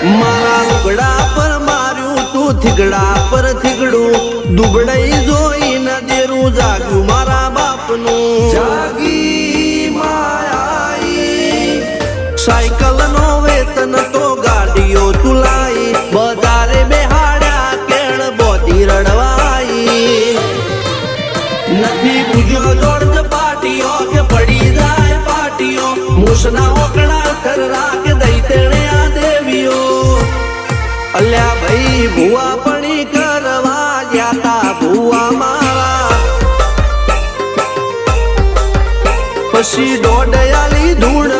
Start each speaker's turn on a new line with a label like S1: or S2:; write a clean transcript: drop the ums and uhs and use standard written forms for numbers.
S1: મારા લુગડા પર માર્યું તું થીગડા પર થીગડું દુબડાઈ જોઈ ન દેરું જાગ્યું મારા બાપનું જાગી માયાઈ સાયકલ નો વેતન તો ગાડીઓ તુલાઈ બજારે બેહાડ્યા કેળ બોધી રડવાઈ નથી પૂજ્યો જોર્જ પાટીઓ કે પડી જાય પાટીઓ મૂસના ઓકડા થરરા કે દઈ તેણે આ દેવીઓ અલ્યા ભાઈ ભુવા પણી કરવા ગયા તા ભુવા મારા પછી દોડયાલી ધૂળ